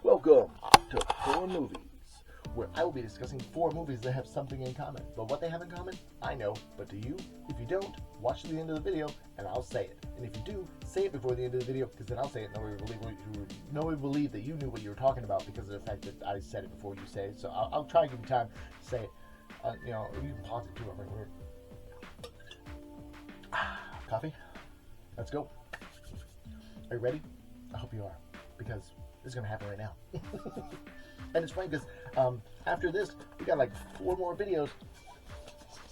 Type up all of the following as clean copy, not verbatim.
Welcome to 4 Movies, where I will be discussing 4 movies that have something in common. But what they have in common, I know. But do you? If you don't, watch to the end of the video and I'll say it. And if you do, say it before the end of the video, because then I'll say it. Nobody will believe that you knew what you were talking about because of the fact that I said it before you say it. So I'll try to give you time to say it. You can pause it too. I'm right here. Coffee? Let's go. Are you ready? I hope you are, because this is going to happen right now. And it's funny because after this, we got like 4 more videos.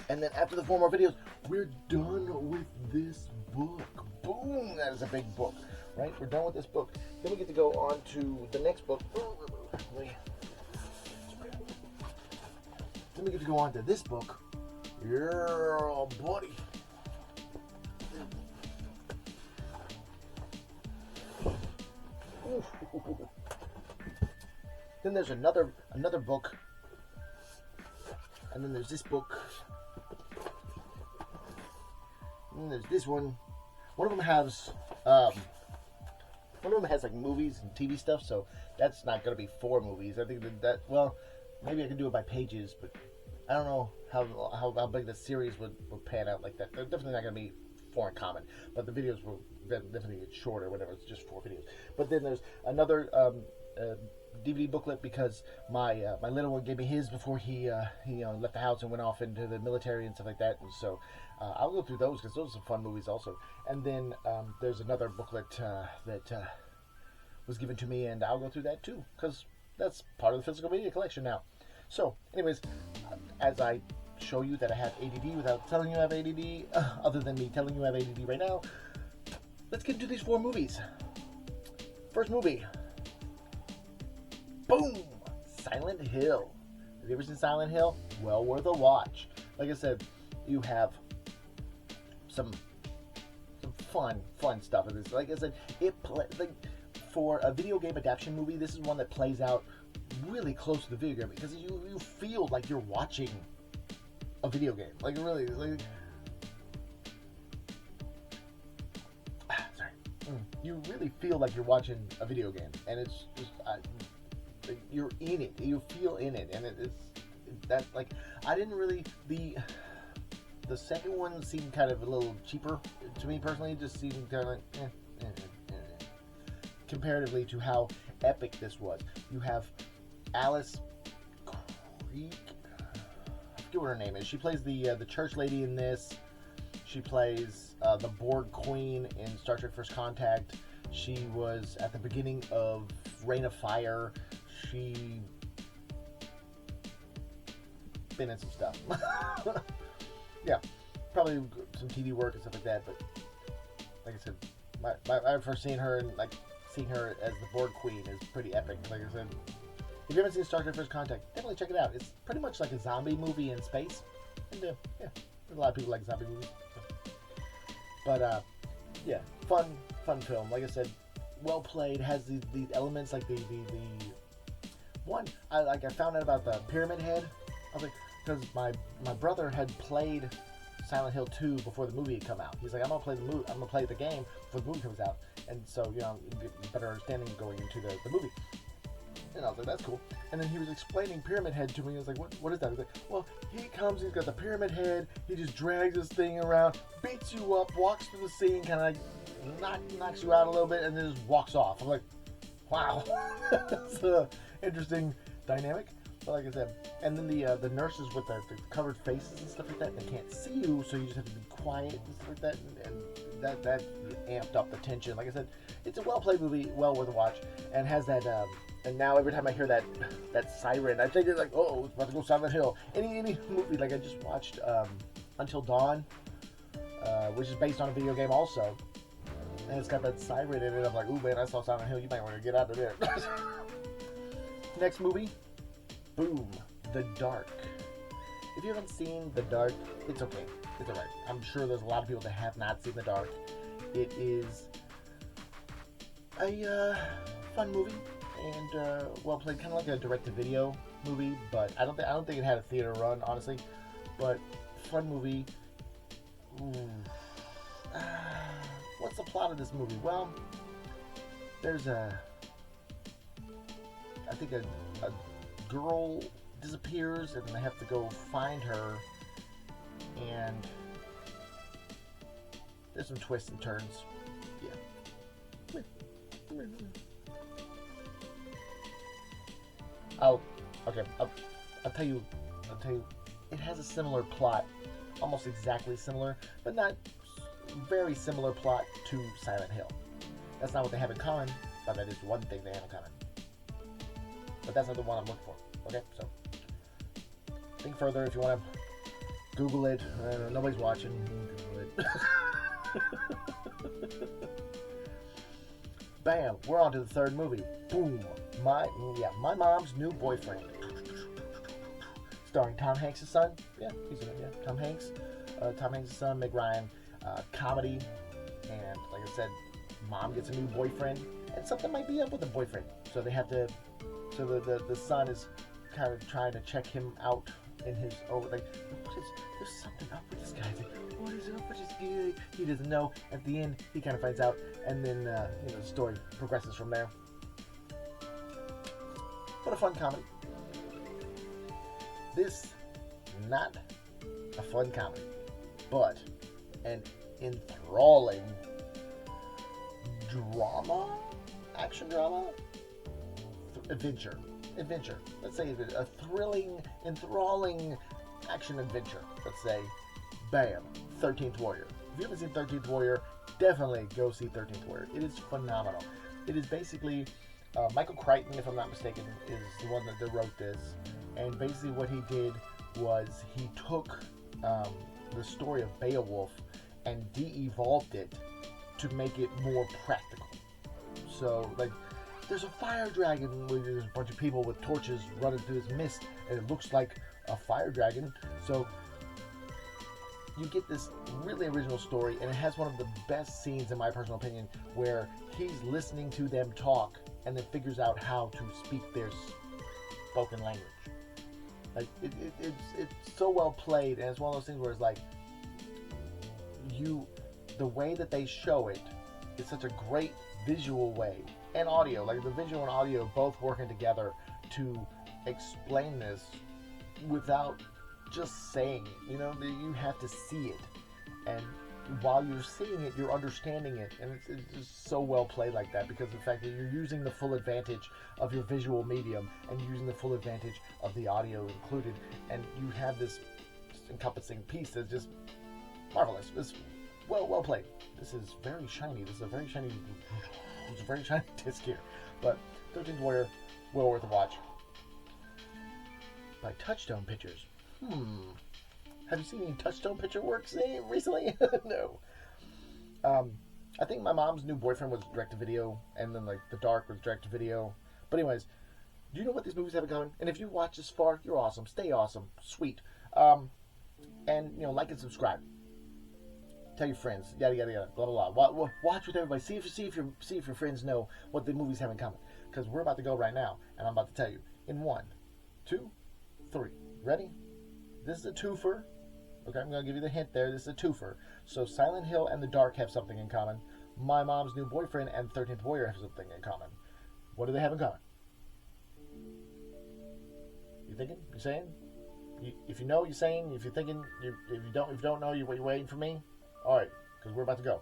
And then after the 4 more videos, we're done with this book. Boom! That is a big book, right? We're done with this book. Then we get to go on to the next book. Then we get to go on to this book. Yeah, buddy. Then there's another book, and then there's this book, and then there's this one. One of them has like movies and TV stuff, so that's not gonna be 4 movies. I think that well, maybe I can do it by pages, but I don't know how big the series would pan out like that. They're definitely not gonna be 4 in common, but the videos will definitely get shorter whenever it's just 4 videos. But then there's another DVD booklet because my little one gave me his before he left the house and went off into the military and stuff like that. And so I'll go through those because those are some fun movies also. And then there's another booklet that was given to me, and I'll go through that too because that's part of the physical media collection now. So, anyways, as I show you that I have ADD without telling you I have ADD, other than me telling you I have ADD right now, let's get into these 4 movies. First movie. Boom! Silent Hill. Have you ever seen Silent Hill? Well worth a watch. Like I said, you have some fun stuff in this. Like I said, for a video game adaptation movie, this is one that plays out really close to the video game because you feel like you're watching a video game. Like really, you really feel like you're watching a video game, and it's just you're in it. You feel in it, and it's that like I didn't really the second one seemed kind of a little cheaper to me personally. It just seemed kind of like comparatively to how epic this was. You have Alice Creek. I forget what her name is. She plays the church lady in this. She plays the Borg Queen in Star Trek First Contact. She was at the beginning of Reign of Fire. She been in some stuff. Yeah, probably some TV work and stuff like that. But like I said, my first seeing her and seeing her as the Borg Queen is pretty epic. Like I said, if you haven't seen Star Trek First Contact, definitely check it out. It's pretty much like a zombie movie in space. And yeah, a lot of people like zombie movies. But yeah, fun film. Like I said, well played. Has these elements like the one. I found out about the Pyramid Head. I was like, because my brother had played Silent Hill 2 before the movie had come out. He's like, I'm gonna play the game before the movie comes out, and so you get a better understanding going into the movie. And I was like, that's cool. And then he was explaining Pyramid Head to me. I was like, what is that? He's like, well, he comes, he's got the Pyramid Head, he just drags this thing around, beats you up, walks through the scene, kind of like knocks you out a little bit, and then just walks off. I'm like, wow. That's an interesting dynamic. But like I said, and then the nurses with the covered faces and stuff like that, they can't see you, so you just have to be quiet and stuff like that, and that amped up the tension. Like I said, it's a well-played movie, well worth a watch, and has that, and now every time I hear that siren, I think it's like, oh, it's about to go Silent Hill. Any movie, like I just watched Until Dawn, which is based on a video game also, and it's got that siren in it. I'm like, ooh man, I saw Silent Hill, you might want to get out of there. Next movie. Boom, The Dark. If you haven't seen The Dark, it's okay. It's alright. I'm sure there's a lot of people that have not seen The Dark. It is a fun movie and well played, kind of like a direct-to-video movie. But I don't think it had a theater run, honestly. But fun movie. What's the plot of this movie? Well, there's a think a girl disappears and they have to go find her, and there's some twists and turns. Yeah. I'll tell you, it has a similar plot, almost exactly similar, but not very similar plot to Silent Hill. That's not what they have in common, but that is one thing they have in common. But that's not the one I'm looking for. Okay, so think further if you want to Google it. Nobody's watching. Google it. Bam! We're on to the third movie. Boom! My Mom's New Boyfriend, starring Tom Hanks' son. Yeah, he's in it. Yeah, Tom Hanks. Tom Hanks' son, Meg Ryan. Comedy, and like I said, mom gets a new boyfriend, and something might be up with the boyfriend. So they have to. So the son is kind of trying to check him out in his there's something up with this guy. He's like, what is up with this guy? He doesn't know. At the end, he kind of finds out, and then the story progresses from there. What a fun comedy. This, not a fun comedy, but an enthralling drama, action drama, adventure. Let's say a thrilling, enthralling action adventure. Let's say, bam, 13th Warrior. If you haven't seen 13th Warrior, definitely go see 13th Warrior. It is phenomenal. It is basically Michael Crichton, if I'm not mistaken, is the one that wrote this. And basically what he did was he took the story of Beowulf and de-evolved it to make it more practical. So, like, there's a fire dragon where there's a bunch of people with torches running through this mist, and it looks like a fire dragon. So you get this really original story, and it has one of the best scenes, in my personal opinion, where he's listening to them talk and then figures out how to speak their spoken language. Like, it's so well played, and it's one of those things where it's like, the way that they show it is such a great visual way, and audio, like the visual and audio both working together to explain this without just saying it. You have to see it, and while you're seeing it, you're understanding it, and it's just so well played like that, because of the fact that you're using the full advantage of your visual medium and you're using the full advantage of the audio included, and you have this encompassing piece that's just marvelous. It's well played. This is very shiny. This is a very shiny disc here. But 13th Warrior, well worth a watch. By Touchstone Pictures. Have you seen any Touchstone Picture works recently? No. I think My Mom's New Boyfriend was direct-to-video, and then, like, The Dark was direct-to-video. But anyways, do you know what these movies have in common? And if you watch this far, you're awesome. Stay awesome. Sweet. And, like and subscribe. Tell your friends, yada yada yada, blah blah blah. Watch with everybody. See if your friends know what the movies have in common. Because we're about to go right now, and I'm about to tell you in 1, 2, 3. Ready? This is a twofer. Okay, I'm gonna give you the hint there. This is a twofer. So Silent Hill and The Dark have something in common. My Mom's New Boyfriend and 13th Warrior have something in common. What do they have in common? You thinking? You saying? If you know, you're saying. If you're thinking, if you don't know, you're waiting for me. All right, because we're about to go.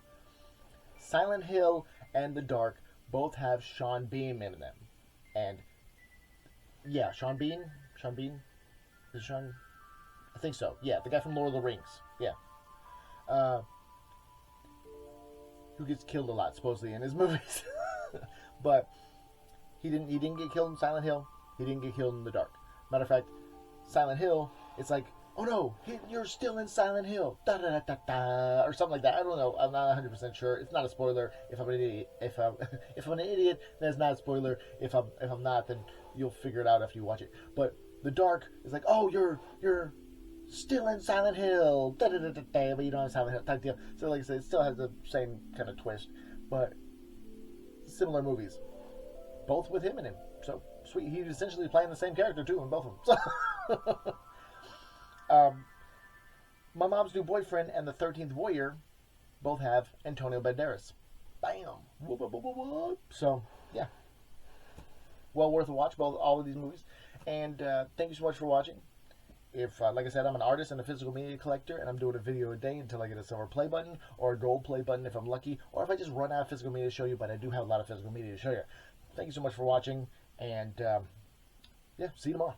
Silent Hill and The Dark both have Sean Bean in them. And, yeah, Sean Bean? Is Sean? I think so. Yeah, the guy from Lord of the Rings. Yeah. Who gets killed a lot, supposedly, in his movies. But he didn't get killed in Silent Hill. He didn't get killed in The Dark. Matter of fact, Silent Hill, it's like, oh no, you're still in Silent Hill, da da da da da, or something like that. I don't know. I'm not 100% sure. It's not a spoiler. If I'm an idiot, if I'm an idiot, then it's not a spoiler. If I'm not, then you'll figure it out after you watch it. But The Dark is like, oh, you're still in Silent Hill, da da da da da, but you don't have Silent Hill type deal. So like I said, it still has the same kind of twist, but similar movies, both with him in him. So sweet. He's essentially playing the same character too in both of them. So. My Mom's New Boyfriend and The 13th Warrior both have Antonio Banderas. Bam! So, yeah. well worth a watch. All of these movies. And thank you so much for watching. If, like I said, I'm an artist and a physical media collector, and I'm doing a video a day until I get a silver play button or a gold play button if I'm lucky, or if I just run out of physical media to show you. But I do have a lot of physical media to show you. Thank you so much for watching, and yeah, see you tomorrow.